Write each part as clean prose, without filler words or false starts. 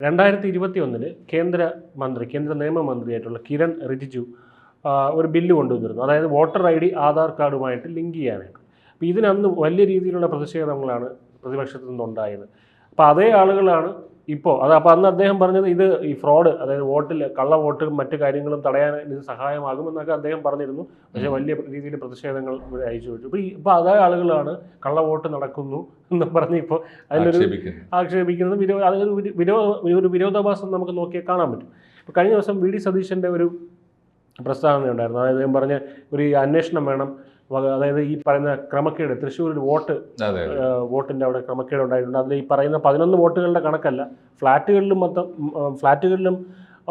2021 കേന്ദ്ര നിയമമന്ത്രിയായിട്ടുള്ള കിരൺ റിജിജു ഒരു ബില്ല് കൊണ്ടുവന്നിരുന്നു. അതായത് വോട്ടർ ഐ ഡി ആധാർ കാർഡുമായിട്ട് ലിങ്ക് ചെയ്യാനായിട്ട്. അപ്പോൾ ഇതിനന്ന് വലിയ രീതിയിലുള്ള പ്രതിഷേധങ്ങളാണ് പ്രതിപക്ഷത്തു നിന്നുണ്ടായത്. അപ്പോൾ അതേ ആളുകളാണ് ഇപ്പോൾ അപ്പോൾ അന്ന് അദ്ദേഹം പറഞ്ഞത് ഇത് ഈ ഫ്രോഡ്, അതായത് വോട്ടിൽ കള്ള വോട്ടും മറ്റു കാര്യങ്ങളും തടയാൻ ഇത് സഹായമാകുമെന്നൊക്കെ അദ്ദേഹം പറഞ്ഞിരുന്നു. പക്ഷേ വലിയ രീതിയിൽ പ്രതിഷേധങ്ങൾ ഇവിടെ അയച്ചു വെച്ചു. ഇപ്പോൾ അതേ ആളുകളാണ് കള്ള വോട്ട് നടക്കുന്നു എന്ന് പറഞ്ഞ് ഇപ്പോൾ അതിലൊരു ആക്ഷേപിക്കുന്നത്. അതൊരു വിരോധാഭാസം നമുക്ക് നോക്കിയാൽ കാണാൻ പറ്റും. ഇപ്പോൾ കഴിഞ്ഞ ദിവസം വി ഡി സതീശൻ്റെ ഒരു പ്രസ്താവന ഉണ്ടായിരുന്നു. അതായത് അദ്ദേഹം പറഞ്ഞ ഒരു അന്വേഷണം വേണം. അതായത് ഈ പറയുന്ന ക്രമക്കേട് തൃശ്ശൂരിൽ വോട്ടിൻ്റെ അവിടെ ക്രമക്കേട് ഉണ്ടായിട്ടുണ്ട്. അതിൽ ഈ പറയുന്ന 11 വോട്ടുകളുടെ കണക്കല്ല, ഫ്ലാറ്റുകളിലും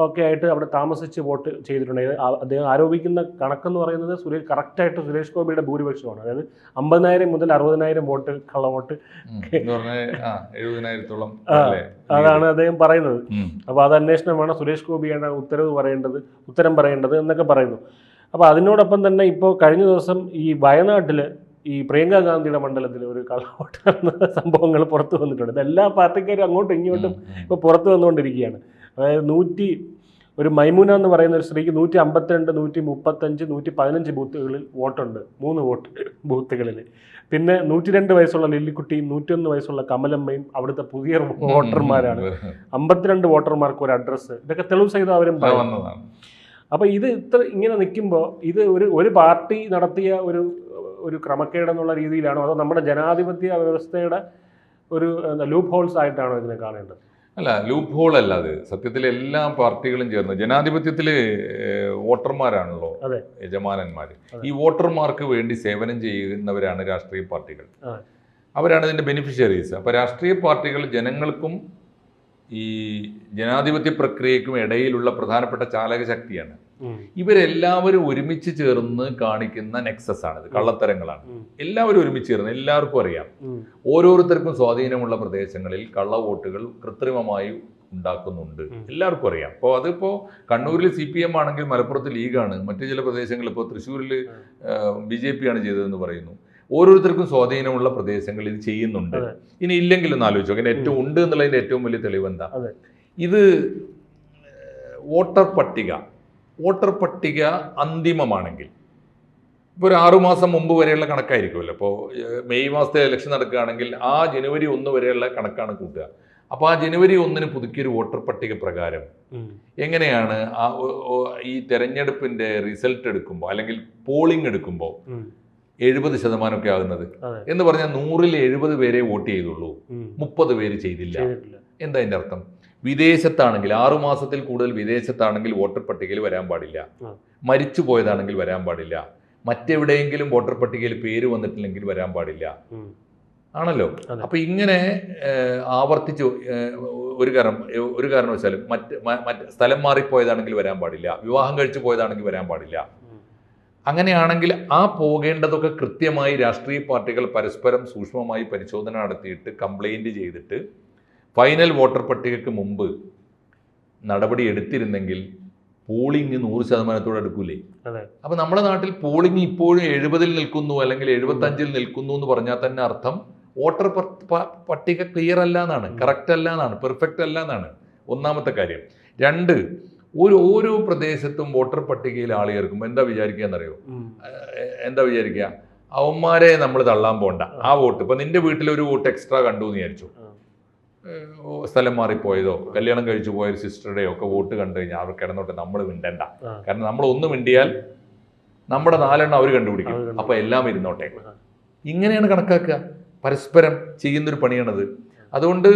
ഒക്കെ ആയിട്ട് അവിടെ താമസിച്ച് വോട്ട് ചെയ്തിട്ടുണ്ട്. അദ്ദേഹം ആരോപിക്കുന്ന കണക്കെന്ന് പറയുന്നത് കറക്റ്റായിട്ട് സുരേഷ് ഗോപിയുടെ ഭൂരിപക്ഷമാണ്. അതായത് 50,000 മുതൽ 60,000 വോട്ട് കള്ളവോട്ട്, അതാണ് അദ്ദേഹം പറയുന്നത്. അപ്പോൾ അത് അന്വേഷണമാണ്, സുരേഷ് ഗോപിയാണ് ഉത്തരം പറയേണ്ടത് എന്നൊക്കെ പറയുന്നു. അപ്പോൾ അതിനോടൊപ്പം തന്നെ ഇപ്പോൾ കഴിഞ്ഞ ദിവസം ഈ വയനാട്ടിൽ ഈ പ്രിയങ്ക ഗാന്ധിയുടെ മണ്ഡലത്തിൽ ഒരു കള്ളവോട്ട് നടന്ന സംഭവങ്ങൾ പുറത്തു വന്നിട്ടുണ്ട്. ഇതെല്ലാ പാർട്ടിക്കാരും അങ്ങോട്ടും ഇങ്ങോട്ടും ഇപ്പോൾ പുറത്തു വന്നുകൊണ്ടിരിക്കുകയാണ്. അതായത് ഒരു മൈമൂന എന്ന് പറയുന്ന ഒരു സ്ത്രീക്ക് 152, 135, 115 ബൂത്തുകളിൽ വോട്ടുണ്ട്, 3 ബൂത്തുകളിൽ. പിന്നെ 102 വയസ്സുള്ള ലില്ലിക്കുട്ടിയും 101 വയസ്സുള്ള കമലമ്മയും അവിടുത്തെ പുതിയ വോട്ടർമാരാണ്. 52 വോട്ടർമാർക്ക് ഒരു അഡ്രസ്സ്, ഇതൊക്കെ തെളിവ് സഹിതം അവരും പറയുന്നതാണ്. അപ്പോൾ ഇത് ഇങ്ങനെ നിൽക്കുമ്പോൾ ഇത് ഒരു പാർട്ടി നടത്തിയ ഒരു ക്രമക്കേടെന്നുള്ള രീതിയിലാണോ, അതോ നമ്മുടെ ജനാധിപത്യ വ്യവസ്ഥയുടെ ഒരു ലൂപ്പ് ഹോൾസ് ആയിട്ടാണോ ഇതിനെ കാണേണ്ടത്? അല്ല, ലൂപ്പ് ഹോൾ അല്ല. അത് സത്യത്തിൽ എല്ലാ പാർട്ടികളും ചേർന്ന് ജനാധിപത്യത്തിൽ വോട്ടർമാരാണല്ലോ യജമാനന്മാർ. ഈ വോട്ടർമാർക്ക് വേണ്ടി സേവനം ചെയ്യുന്നവരാണ് രാഷ്ട്രീയ പാർട്ടികൾ. അവരാണ് ഇതിൻ്റെ ബെനിഫിഷ്യറീസ്. അപ്പോൾ രാഷ്ട്രീയ പാർട്ടികൾ ജനങ്ങൾക്കും ഈ ജനാധിപത്യ പ്രക്രിയക്കും ഇടയിലുള്ള പ്രധാനപ്പെട്ട ചാലക ശക്തിയാണ്. ഇവരെല്ലാവരും ഒരുമിച്ച് ചേർന്ന് കാണിക്കുന്ന നെക്സസ് ആണിത്, കള്ളത്തരങ്ങളാണ്. എല്ലാവരും ഒരുമിച്ച് ചേർന്ന്, എല്ലാവർക്കും അറിയാം, ഓരോരുത്തർക്കും സ്വാധീനമുള്ള പ്രദേശങ്ങളിൽ കള്ളവോട്ടുകൾ കൃത്രിമമായി ഉണ്ടാക്കുന്നുണ്ട്, എല്ലാവർക്കും അറിയാം. അപ്പോൾ അതിപ്പോൾ കണ്ണൂരിൽ CPM ആണെങ്കിൽ മലപ്പുറത്ത് ലീഗാണ്, മറ്റു ചില പ്രദേശങ്ങളിൽ ഇപ്പോൾ തൃശ്ശൂരിൽ BJP ആണ് ചെയ്തതെന്ന് പറയുന്നു. ഓരോരുത്തർക്കും സ്വാധീനമുള്ള പ്രദേശങ്ങൾ ഇത് ചെയ്യുന്നുണ്ട്. ഇനി ഇല്ലെങ്കിലൊന്ന് ആലോചിച്ചു, അങ്ങനെ ഏറ്റവും ഉണ്ട് എന്നുള്ളതിൻ്റെ ഏറ്റവും വലിയ തെളിവ് എന്താ? ഇത് വോട്ടർ പട്ടിക അന്തിമമാണെങ്കിൽ ഇപ്പോൾ ഒരു 6 മാസം മുമ്പ് വരെയുള്ള കണക്കായിരിക്കുമല്ലോ. ഇപ്പോൾ മെയ് മാസത്തെ ഇലക്ഷൻ നടക്കുകയാണെങ്കിൽ ആ ജനുവരി 1 വരെയുള്ള കണക്കാണ് കൂട്ടുക. അപ്പോൾ ആ ജനുവരി 1 പുതുക്കിയൊരു വോട്ടർ പട്ടിക പ്രകാരം എങ്ങനെയാണ് ഈ തെരഞ്ഞെടുപ്പിന്റെ റിസൾട്ട് എടുക്കുമ്പോൾ അല്ലെങ്കിൽ പോളിംഗ് എടുക്കുമ്പോൾ 70% ആകുന്നത് എന്ന് പറഞ്ഞാൽ 100-ൽ 70 പേരെ വോട്ട് ചെയ്തുള്ളൂ, 30 പേര് ചെയ്തില്ല. എന്താ അതിൻ്റെ അർത്ഥം? വിദേശത്താണെങ്കിൽ 6 മാസത്തിൽ കൂടുതൽ വിദേശത്താണെങ്കിൽ വോട്ടർ പട്ടികയിൽ വരാൻ പാടില്ല, മരിച്ചു പോയതാണെങ്കിൽ വരാൻ പാടില്ല, മറ്റെവിടെയെങ്കിലും വോട്ടർ പട്ടികയിൽ പേര് വന്നിട്ടില്ലെങ്കിൽ വരാൻ പാടില്ല, ആണല്ലോ. അപ്പൊ ഇങ്ങനെ ആവർത്തിച്ച് ഒരു കാരണവശാലും മറ്റ് സ്ഥലം മാറിപ്പോയതാണെങ്കിൽ വരാൻ പാടില്ല, വിവാഹം കഴിച്ചു പോയതാണെങ്കിൽ വരാൻ പാടില്ല. അങ്ങനെയാണെങ്കിൽ ആ പോകേണ്ടതൊക്കെ കൃത്യമായി രാഷ്ട്രീയ പാർട്ടികൾ പരസ്പരം സൂക്ഷ്മമായി പരിശോധന നടത്തിയിട്ട് കംപ്ലൈൻറ്റ് ചെയ്തിട്ട് ഫൈനൽ വോട്ടർ പട്ടികയ്ക്ക് മുമ്പ് നടപടി എടുത്തിരുന്നെങ്കിൽ പോളിംഗ് 100% എടുക്കൂലേ? അപ്പോൾ നമ്മുടെ നാട്ടിൽ പോളിംഗ് ഇപ്പോഴും 70-ൽ നിൽക്കുന്നു അല്ലെങ്കിൽ 75-ൽ നിൽക്കുന്നു എന്ന് പറഞ്ഞാൽ തന്നെ അർത്ഥം വോട്ടർ പട്ടിക ക്ലിയർ അല്ല എന്നാണ്, കറക്റ്റ് അല്ല എന്നാണ്, പെർഫെക്റ്റ് അല്ല എന്നാണ് ഒന്നാമത്തെ കാര്യം. 2, ഓരോ പ്രദേശത്തും വോട്ടർ പട്ടികയിൽ ആൾ ചേർക്കുമ്പോൾ എന്താ വിചാരിക്കുക എന്നറിയോ? എന്താ വിചാരിക്കുക? അവന്മാരെ നമ്മൾ തള്ളാൻ പോണ്ട, ആ വോട്ട് ഇപ്പം നിന്റെ വീട്ടിലൊരു വോട്ട് എക്സ്ട്രാ കണ്ടു എന്ന് വിചാരിച്ചു, സ്ഥലം മാറിപ്പോയതോ കല്യാണം കഴിച്ചു പോയൊരു സിസ്റ്ററുടെയോ ഒക്കെ വോട്ട് കണ്ടു കഴിഞ്ഞാൽ അവർ കിടന്നോട്ടെ, നമ്മൾ മിണ്ടണ്ട. കാരണം നമ്മൾ ഒന്ന് മിണ്ടിയാൽ നമ്മുടെ 4 എണ്ണം അവർ കണ്ടുപിടിക്കും, അപ്പൊ എല്ലാം ഇരുന്നോട്ടെ. ഇങ്ങനെയാണ് കണക്കാക്കുക. പരസ്പരം ചെയ്യുന്നൊരു പണിയാണത്. അതുകൊണ്ട്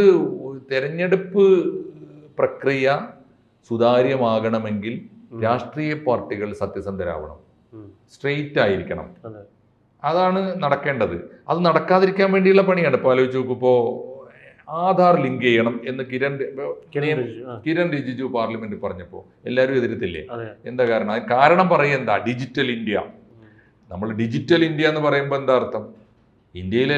തെരഞ്ഞെടുപ്പ് പ്രക്രിയ സുതാര്യമാകണമെങ്കിൽ രാഷ്ട്രീയ പാർട്ടികൾ സത്യസന്ധരാവണം, സ്ട്രെയിറ്റ് ആയിരിക്കണം. അതാണ് നടക്കേണ്ടത്. അത് നടക്കാതിരിക്കാൻ വേണ്ടിയുള്ള പണിയാണ്. ഇപ്പോൾ ആലോചിച്ച് നോക്കൂ, ഇപ്പോൾ ആധാർ ലിങ്ക് ചെയ്യണം എന്ന് കിരൺ റിജിജു പാർലമെന്റിൽ പറഞ്ഞപ്പോൾ എല്ലാവരും എതിർത്തില്ലേ? എന്താ കാരണം പറയുക ഡിജിറ്റൽ ഇന്ത്യ. നമ്മൾ ഡിജിറ്റൽ ഇന്ത്യ എന്ന് പറയുമ്പോൾ എന്താ അർത്ഥം? ഇന്ത്യയിലെ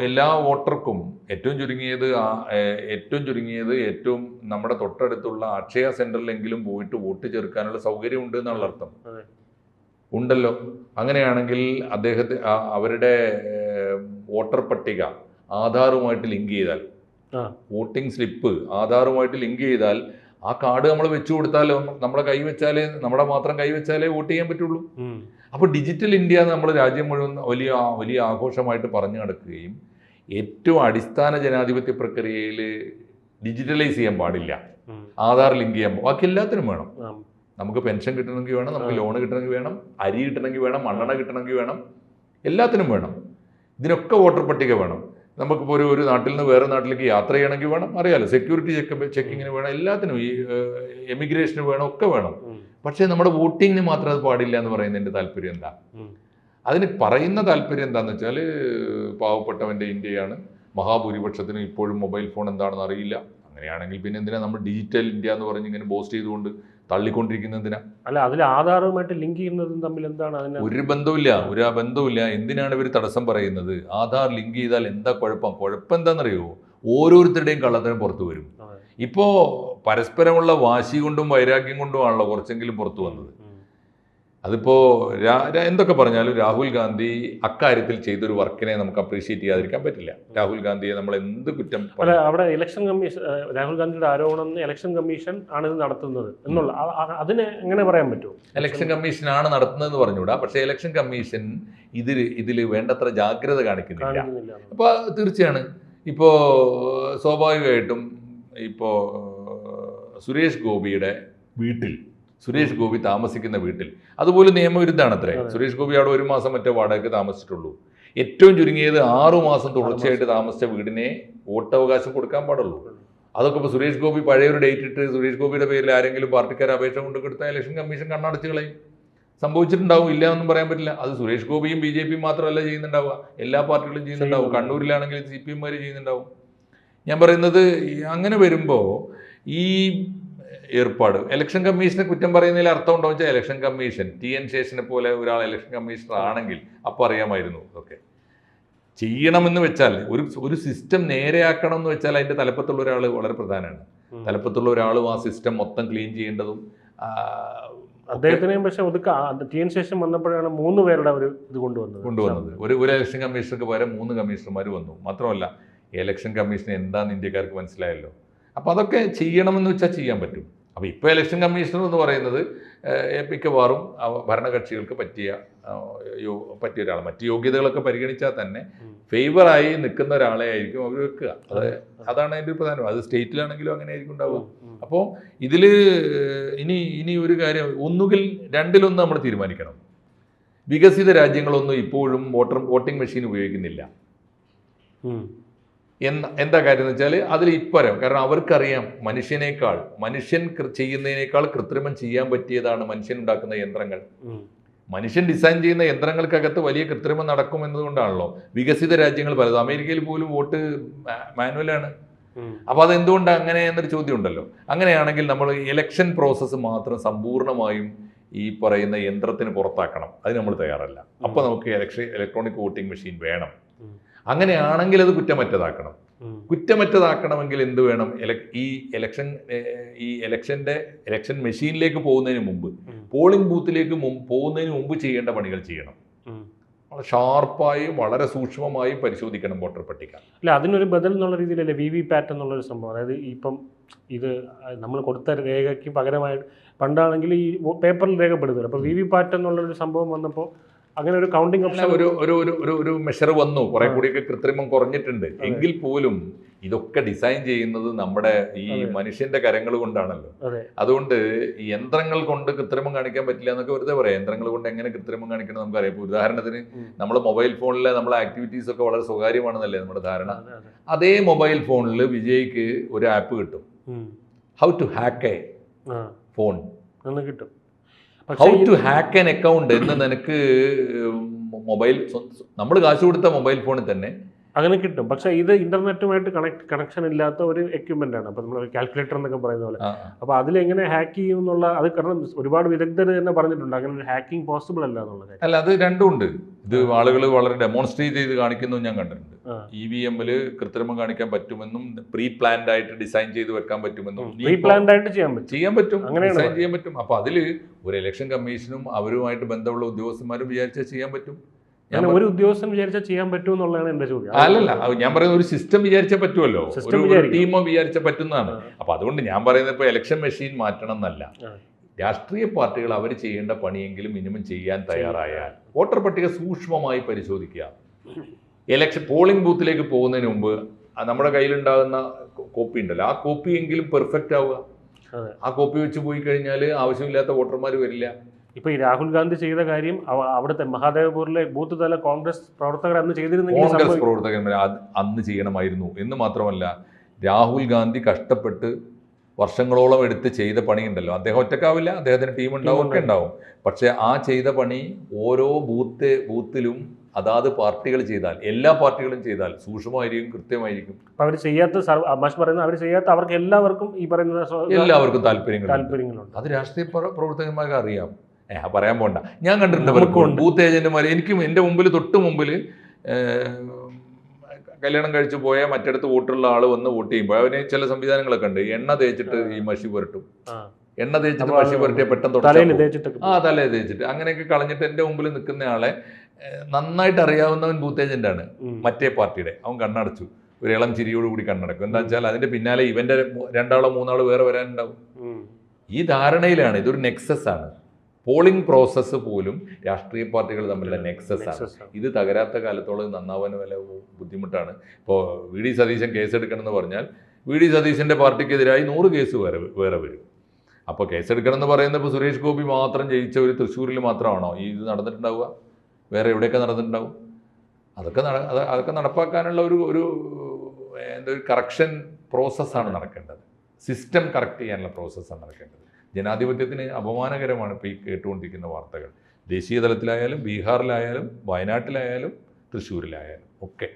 എല്ലാ വോട്ടർക്കും ഏറ്റവും ചുരുങ്ങിയത് ഏറ്റവും നമ്മുടെ തൊട്ടടുത്തുള്ള അക്ഷയ സെന്ററിലെങ്കിലും പോയിട്ട് വോട്ട് ചേർക്കാനുള്ള സൗകര്യം ഉണ്ട് എന്നുള്ള അർത്ഥം ഉണ്ടല്ലോ. അങ്ങനെയാണെങ്കിൽ അവരുടെ വോട്ടർ പട്ടിക ആധാറുമായിട്ട് ലിങ്ക് ചെയ്താൽ വോട്ടിംഗ് സ്ലിപ്പ് ആധാറുമായിട്ട് ലിങ്ക് ചെയ്താൽ ആ കാർഡ് നമ്മൾ വെച്ചു കൊടുത്താലോ നമ്മുടെ കൈ വെച്ചാലേ നമ്മുടെ മാത്രം കൈ വെച്ചാലേ വോട്ട് ചെയ്യാൻ പറ്റുള്ളൂ. അപ്പോൾ ഡിജിറ്റൽ ഇന്ത്യ നമ്മൾ രാജ്യം മുഴുവൻ വലിയ വലിയ ആഘോഷമായിട്ട് പറഞ്ഞു നടക്കുകയും ഏറ്റവും അടിസ്ഥാന ജനാധിപത്യ പ്രക്രിയയിൽ ഡിജിറ്റലൈസ് ചെയ്യാൻ പാടില്ല, ആധാർ ലിങ്ക് ചെയ്യാൻ ബാക്കി എല്ലാത്തിനും വേണം. നമുക്ക് പെൻഷൻ കിട്ടണമെങ്കിൽ വേണം, നമുക്ക് ലോൺ കിട്ടണമെങ്കിൽ വേണം, അരി കിട്ടണമെങ്കിൽ വേണം, മണ്ണെണ്ണ കിട്ടണമെങ്കിൽ വേണം, എല്ലാത്തിനും വേണം. ഇതിനൊക്കെ വോട്ടർ പട്ടിക വേണം. നമുക്കിപ്പോൾ ഒരു നാട്ടിൽ നിന്ന് വേറെ നാട്ടിലേക്ക് യാത്ര ചെയ്യണമെങ്കിൽ വേണം, അറിയാലോ, സെക്യൂരിറ്റി ചെക്കിങ്ങിന് വേണം, എല്ലാത്തിനും ഈ എമിഗ്രേഷന് വേണം, ഒക്കെ വേണം. പക്ഷേ നമ്മുടെ വോട്ടിങ്ങിന് മാത്രം അത് പാടില്ല എന്ന് പറയുന്നതിൻ്റെ താല്പര്യം എന്താ? അതിന് പറയുന്ന താല്പര്യം എന്താണെന്ന് വെച്ചാൽ പാവപ്പെട്ടവൻ്റെ ഇന്ത്യയാണ്, മഹാഭൂരിപക്ഷത്തിനും ഇപ്പോഴും മൊബൈൽ ഫോൺ എന്താണെന്ന് അറിയില്ല. അങ്ങനെയാണെങ്കിൽ പിന്നെ എന്തിനാ നമ്മൾ ഡിജിറ്റൽ ഇന്ത്യ എന്ന് പറഞ്ഞ് ഇങ്ങനെ ബോസ്റ്റ് ചെയ്തുകൊണ്ട് തള്ളിക്കൊണ്ടിരിക്കുന്നതിനാ? അല്ല, അതിൽ ആധാറുമായിട്ട് ലിങ്ക് ചെയ്യുന്നതും തമ്മിൽ എന്താണ്? ഒരു ബന്ധവുമില്ല. എന്തിനാണ് ഇവർ തടസ്സം പറയുന്നത്? ആധാർ ലിങ്ക് ചെയ്താൽ എന്താ കുഴപ്പം എന്താണെന്നറിയോ? ഓരോരുത്തരുടെയും കള്ളത്തരം പുറത്തു വരും. ഇപ്പോൾ പരസ്പരമുള്ള വാശി കൊണ്ടും വൈരാഗ്യം കൊണ്ടുമാണല്ലോ കുറച്ചെങ്കിലും പുറത്തു വന്നത്. അതിപ്പോൾ എന്തൊക്കെ പറഞ്ഞാലും രാഹുൽ ഗാന്ധി അക്കാര്യത്തിൽ ചെയ്തൊരു വർക്കിനെ നമുക്ക് അപ്രീഷിയേറ്റ് ചെയ്യാതിരിക്കാൻ പറ്റില്ല. രാഹുൽ ഗാന്ധിയെ നമ്മൾ എന്ത് കുറ്റം അവിടെ ഇലക്ഷൻ കമ്മീഷൻ, രാഹുൽ ഗാന്ധിയുടെ ആരോപണം ഇലക്ഷൻ കമ്മീഷൻ ആണ് ഇത് നടത്തുന്നത് എന്നുള്ള അതിനെ എങ്ങനെ പറയാൻ പറ്റുമോ? ഇലക്ഷൻ കമ്മീഷനാണ് നടത്തുന്നതെന്ന് പറഞ്ഞുകൂടാ. പക്ഷേ ഇലക്ഷൻ കമ്മീഷൻ ഇതിൽ വേണ്ടത്ര ജാഗ്രത കാണിക്കുന്നില്ല. അപ്പോൾ തീർച്ചയാണ് ഇപ്പോൾ സ്വാഭാവികമായിട്ടും ഇപ്പോൾ സുരേഷ് ഗോപി താമസിക്കുന്ന വീട്ടിൽ അതുപോലെ നിയമവിരുദ്ധാണത്രേ. സുരേഷ് ഗോപി അവിടെ 1 മാസം മറ്റേ വാടകയ്ക്ക് താമസിച്ചിട്ടുള്ളൂ. ഏറ്റവും ചുരുങ്ങിയത് 6 മാസം തുടർച്ചയായിട്ട് താമസിച്ച വീടിനെ വോട്ടവകാശം കൊടുക്കാൻ പാടുള്ളൂ. അതൊക്കെ ഇപ്പോൾ സുരേഷ് ഗോപി പഴയൊരു ഡേറ്റ് ഇട്ട് സുരേഷ് ഗോപിയുടെ പേരിൽ ആരെങ്കിലും പാർട്ടിക്കാർ അപേക്ഷ കൊണ്ട് കൊടുത്താൽ ഇലക്ഷൻ കമ്മീഷൻ കണ്ണടച്ച് കളയും. സംഭവിച്ചിട്ടുണ്ടാവും, ഇല്ല എന്നും പറയാൻ പറ്റില്ല. അത് സുരേഷ് ഗോപിയും BJP മാത്രമല്ല ചെയ്യുന്നുണ്ടാവുക, എല്ലാ പാർട്ടികളും ചെയ്യുന്നുണ്ടാവും. കണ്ണൂരിലാണെങ്കിൽ CPM ചെയ്യുന്നുണ്ടാവും. ഞാൻ പറയുന്നത് അങ്ങനെ വരുമ്പോൾ ഈ ഏർപ്പാട് ഇലക്ഷൻ കമ്മീഷനെ കുറ്റം പറയുന്നതിൽ അർത്ഥമുണ്ടോ എന്ന് വെച്ചാൽ ഇലക്ഷൻ കമ്മീഷൻ TN ശേഷനെ പോലെ ഒരാൾ ഇലക്ഷൻ കമ്മീഷണർ ആണെങ്കിൽ അപ്പോൾ അറിയാമായിരുന്നു ഇതൊക്കെ ചെയ്യണമെന്ന് വെച്ചാൽ. ഒരു സിസ്റ്റം നേരെയാക്കണം എന്ന് വെച്ചാൽ അതിൻ്റെ തലപ്പത്തുള്ള ഒരാൾ വളരെ പ്രധാനമാണ്. തലപ്പത്തുള്ള ഒരാളും ആ സിസ്റ്റം മൊത്തം ക്ലീൻ ചെയ്യേണ്ടതും. അദ്ദേഹത്തിനെയും പക്ഷേ TN ശേഷം വന്നപ്പോഴാണ് 3 പേരുടെ ഒരു ഇത് കൊണ്ടുവന്നത്. ഒരു ഇലക്ഷൻ കമ്മീഷണർക്ക് പകരം 3 കമ്മീഷണർമാർ വന്നു. മാത്രമല്ല ഇലക്ഷൻ കമ്മീഷൻ എന്താണെന്ന് ഇന്ത്യക്കാർക്ക് മനസ്സിലായല്ലോ. അപ്പോൾ അതൊക്കെ ചെയ്യണമെന്ന് വെച്ചാൽ ചെയ്യാൻ പറ്റും. അപ്പോൾ ഇപ്പോൾ ഇലക്ഷൻ കമ്മീഷണർ എന്ന് പറയുന്നത് മിക്കവാറും ഭരണകക്ഷികൾക്ക് പറ്റിയ ഒരാൾ, മറ്റ് യോഗ്യതകളൊക്കെ പരിഗണിച്ചാൽ തന്നെ ഫേവറായി നിൽക്കുന്ന ഒരാളെ ആയിരിക്കും അവർ വെക്കുക. അതാണ് അതിൻ്റെ പ്രധാനം. അത് സ്റ്റേറ്റിലാണെങ്കിലും അങ്ങനെ ആയിരിക്കും ഉണ്ടാവുക. അപ്പോൾ ഇതിൽ ഇനി ഒരു കാര്യം, ഒന്നുകിൽ രണ്ടിലൊന്ന് നമ്മൾ തീരുമാനിക്കണം. വികസിത രാജ്യങ്ങളൊന്നും ഇപ്പോഴും വോട്ടിംഗ് മെഷീൻ ഉപയോഗിക്കുന്നില്ല. എന്താ കാര്യം എന്ന് വെച്ചാൽ അതിൽ ഇപ്പരം, കാരണം അവർക്കറിയാം മനുഷ്യൻ ചെയ്യുന്നതിനേക്കാൾ കൃത്രിമം ചെയ്യാൻ പറ്റിയതാണ് മനുഷ്യൻ ഉണ്ടാക്കുന്ന യന്ത്രങ്ങൾ. മനുഷ്യൻ ഡിസൈൻ ചെയ്യുന്ന യന്ത്രങ്ങൾക്കകത്ത് വലിയ കൃത്രിമം നടക്കും എന്നതുകൊണ്ടാണല്ലോ വികസിത രാജ്യങ്ങൾ പലതും. അമേരിക്കയിൽ പോലും വോട്ട് മാനുവലാണ്. അപ്പോൾ അതെന്തുകൊണ്ടാണ് അങ്ങനെ എന്നൊരു ചോദ്യം ഉണ്ടല്ലോ. അങ്ങനെയാണെങ്കിൽ നമ്മൾ ഇലക്ഷൻ പ്രോസസ്സ് മാത്രം സമ്പൂർണ്ണമായും ഈ പറയുന്ന യന്ത്രത്തിന് പുറത്താക്കണം. അത് നമ്മൾ തയ്യാറല്ല. അപ്പോൾ നമുക്ക് ഇലക്ട്രോണിക് വോട്ടിംഗ് മെഷീൻ വേണം. അങ്ങനെയാണെങ്കിൽ അത് കുറ്റമറ്റതാക്കണമെങ്കിൽ എന്ത് വേണം? ഇലക്ഷൻ മെഷീനിലേക്ക് പോകുന്നതിന് മുമ്പ്, പോളിംഗ് ബൂത്തിലേക്ക് പോകുന്നതിന് മുമ്പ് ചെയ്യേണ്ട പണികൾ ചെയ്യണം. വളരെ ഷാർപ്പായും വളരെ സൂക്ഷ്മമായും പരിശോധിക്കണം വോട്ടർ പട്ടിക. അല്ല, അതിനൊരു ബദൽ എന്നുള്ള രീതിയിലല്ലേ VVPAT എന്നുള്ളൊരു സംഭവം. അതായത് ഇപ്പം ഇത് നമ്മൾ കൊടുത്ത രേഖയ്ക്ക് പകരമായിട്ട് പണ്ടാണെങ്കിൽ ഈ പേപ്പറിൽ രേഖപ്പെടുത്തുക. അപ്പോൾ VVPAT എന്നുള്ളൊരു സംഭവം വന്നപ്പോൾ അങ്ങനെ ഒരു കൗണ്ടിങ് ഓപ്ഷൻ, ഒരു മെഷർ വന്നു. കുറെ കൂടിയൊക്കെ കൃത്രിമം കുറഞ്ഞിട്ടുണ്ട്. എങ്കിൽ പോലും ഇതൊക്കെ ഡിസൈൻ ചെയ്യുന്നത് നമ്മുടെ ഈ മനുഷ്യന്റെ കരങ്ങൾ കൊണ്ടാണല്ലോ. അതുകൊണ്ട് യന്ത്രങ്ങൾ കൊണ്ട് കൃത്രിമം കാണിക്കാൻ പറ്റില്ല എന്നൊക്കെ വെറുതെ പറയാം. യന്ത്രങ്ങൾ കൊണ്ട് എങ്ങനെ കൃത്രിമം കാണിക്കണം നമുക്കറിയാം. ഇപ്പോൾ ഉദാഹരണത്തിന് നമ്മുടെ മൊബൈൽ ഫോണിലെ നമ്മളെ ആക്ടിവിറ്റീസ് ഒക്കെ വളരെ സ്വകാര്യമാണെന്നല്ലേ നമ്മുടെ ധാരണ. അതേ മൊബൈൽ ഫോണിൽ വിജയ്ക്ക് ഒരു ആപ്പ് കിട്ടും, how to hack a phone കിട്ടും. How to hack an account എന്ന് നിനക്ക് നമ്മൾ കാശ് കൊടുത്ത മൊബൈൽ ഫോണിൽ തന്നെ അങ്ങനെ കിട്ടും. പക്ഷേ ഇത് ഇന്റർനെറ്റുമായിട്ട് കണക്ഷൻ ഇല്ലാത്ത ഒരു എക്യുപ്മെന്റ് ആണ്. അപ്പോൾ നമ്മൾ കാൽക്കുലേറ്റർ എന്നൊക്കെ പറയുന്ന പോലെ. അപ്പോൾ അതിലെങ്ങനെ ഹാക്ക് ചെയ്യും എന്നുള്ള അത്, കാരണം ഒരുപാട് വിദഗ്ധർ തന്നെ പറഞ്ഞിട്ടുണ്ട് അങ്ങനെ ഒരു ഹാക്കിംഗ് പോസിബിൾ അല്ല എന്നുള്ളത്. അല്ല, അത് രണ്ടും ഉണ്ട്. ഇത് ആളുകൾ വളരെ ഡെമോൺസ്ട്രേറ്റ് ചെയ്ത് കാണിക്കുന്നതും ഞാൻ കണ്ടിട്ടുണ്ട്. EVM-ൽ കൃത്രിമം കാണിക്കാൻ പറ്റുമെന്നും പ്രീ പ്ലാൻഡ് ആയിട്ട് ഡിസൈൻ ചെയ്ത് വെക്കാൻ പറ്റുമെന്നും ചെയ്യാൻ പറ്റും. അപ്പോൾ അതിൽ ഒരു ഇലക്ഷൻ കമ്മീഷനും അവരുമായിട്ട് ബന്ധമുള്ള ഉദ്യോഗസ്ഥന്മാരും വിചാരിച്ചാൽ ചെയ്യാൻ പറ്റും. ഞാൻ ഒരു ഉദ്യോഗസ്ഥൻ വിചാരിച്ചാൽ ചെയ്യാൻ പറ്റും എന്നുള്ളതാണ് എന്റെ ചോദ്യം. അല്ലല്ല, ഞാൻ പറയുന്നത് ഒരു സിസ്റ്റം വിചാരിച്ചാൽ പറ്റുമല്ലോ, ഒരു ടീമോ വിചാരിച്ചാൽ പറ്റുന്നതാണ്. അപ്പൊ അതുകൊണ്ട് ഞാൻ പറയുന്നത് ഇപ്പൊ ഇലക്ഷൻ മെഷീൻ മാറ്റണം എന്നല്ല, രാഷ്ട്രീയ പാർട്ടികൾ അവർ ചെയ്യേണ്ട പണിയെങ്കിലും മിനിമം ചെയ്യാൻ തയ്യാറായാൽ വോട്ടർ പട്ടിക സൂക്ഷ്മമായി പരിശോധിക്കുക. ഇലക്ഷൻ പോളിംഗ് ബൂത്തിലേക്ക് പോകുന്നതിന് മുമ്പ് നമ്മുടെ കയ്യിലുണ്ടാകുന്ന കോപ്പി ഉണ്ടല്ലോ, ആ കോപ്പിയെങ്കിലും പെർഫെക്റ്റ് ആവുക. ആ കോപ്പി വെച്ച് പോയി കഴിഞ്ഞാൽ ആവശ്യമില്ലാത്ത വോട്ടർമാർ വരില്ല. ഇപ്പൊ ഈ രാഹുൽ ഗാന്ധി ചെയ്ത കാര്യം അവിടുത്തെ മഹാദേവപൂരിലെ ബൂത്ത് തല കോൺഗ്രസ് പ്രവർത്തകർ അന്ന് ചെയ്തിരുന്നെങ്കിൽ കോൺഗ്രസ് പ്രവർത്തകന്മാർ അന്ന് ചെയ്യണമായിരുന്നു എന്ന് മാത്രമല്ല, രാഹുൽ ഗാന്ധി കഷ്ടപ്പെട്ട് വർഷങ്ങളോളം എടുത്ത് ചെയ്ത പണിയുണ്ടല്ലോ, അദ്ദേഹം ഒറ്റക്കാവില്ല, അദ്ദേഹത്തിന് ടീം ഉണ്ടാവും, ഒക്കെ ഉണ്ടാവും. പക്ഷെ ആ ചെയ്ത പണി ഓരോ ബൂത്തിലും അതാത് പാർട്ടികൾ ചെയ്താൽ, എല്ലാ പാർട്ടികളും ചെയ്താൽ സൂക്ഷ്മമായിരിക്കും, കൃത്യമായിരിക്കും. അവർ ചെയ്യാത്ത മാഷ് പറയുന്നത് അവർ ചെയ്യാത്ത അവർക്ക് എല്ലാവർക്കും ഈ പറയുന്ന എല്ലാവർക്കും താല്പര്യങ്ങളുണ്ട്. അത് രാഷ്ട്രീയ പ്രവർത്തകന്മാർക്ക് അറിയാം. പറയാൻ പോണ്ട, ഞാൻ കണ്ടിട്ടുണ്ട് ബൂത്ത് ഏജന്റുമാർ. എനിക്കും എൻ്റെ മുമ്പിൽ തൊട്ട് മുമ്പിൽ കല്യാണം കഴിച്ചു പോയാൽ മറ്റിടത്ത് വോട്ടുള്ള ആൾ വന്ന് വോട്ട് ചെയ്യുമ്പോൾ അവന് ചില സംവിധാനങ്ങളൊക്കെ ഉണ്ട്. എണ്ണ തേച്ചിട്ട് ഈ മഷി പുരട്ടും, എണ്ണ തേച്ചിട്ട് മഷി പുരട്ടിയ പെട്ടെന്ന് തലയിൽ തേച്ചിട്ട് അങ്ങനെയൊക്കെ കളഞ്ഞിട്ട് എൻ്റെ മുമ്പിൽ നിൽക്കുന്ന ആളെ നന്നായിട്ട് അറിയാവുന്നവൻ ബൂത്ത് ഏജന്റാണ്, മറ്റേ പാർട്ടിയുടെ. അവൻ കണ്ണടച്ചു, ഒരു ഇളം ചിരിയോടുകൂടി കണ്ണടക്കും. എന്താ വെച്ചാൽ അതിന്റെ പിന്നാലെ ഇവന്റെ 2 ആളോ 3 ആളോ വേറെ വരാനുണ്ടാവും. ഈ ധാരണയിലാണ്, ഇതൊരു നെക്സസ് ആണ്. പോളിംഗ് പ്രോസസ്സ് പോലും രാഷ്ട്രീയ പാർട്ടികൾ തമ്മിലുള്ള നെക്സസ് ആണ്. ഇത് തകരാത്ത കാലത്തോളം നന്നാവാൻ വല്ല ബുദ്ധിമുട്ടാണ്. ഇപ്പോൾ വി ഡി സതീശൻ കേസെടുക്കണമെന്ന് പറഞ്ഞാൽ വി ഡി സതീശൻ്റെ പാർട്ടിക്കെതിരായി 100 കേസ് വേറെ വരും. അപ്പോൾ കേസെടുക്കണം എന്ന് പറയുന്നത് ഇപ്പോൾ സുരേഷ് ഗോപി മാത്രം ജയിച്ച ഒരു തൃശ്ശൂരിൽ മാത്രമാണോ ഈ ഇത് നടന്നിട്ടുണ്ടാവുക? വേറെ എവിടെയൊക്കെ നടന്നിട്ടുണ്ടാവും? അതൊക്കെ നടപ്പാക്കാനുള്ള ഒരു കറക്ഷൻ പ്രോസസ്സാണ് നടക്കേണ്ടത്. സിസ്റ്റം കറക്റ്റ് ചെയ്യാനുള്ള പ്രോസസ്സാണ് നടക്കേണ്ടത്. ജനാധിപത്യത്തിന് അപമാനകരമാണ് ഇപ്പോൾ ഈ കേട്ടുകൊണ്ടിരിക്കുന്ന വാർത്തകൾ. ദേശീയ തലത്തിലായാലും ബീഹാറിലായാലും വയനാട്ടിലായാലും തൃശ്ശൂരിലായാലും ഒക്കെ.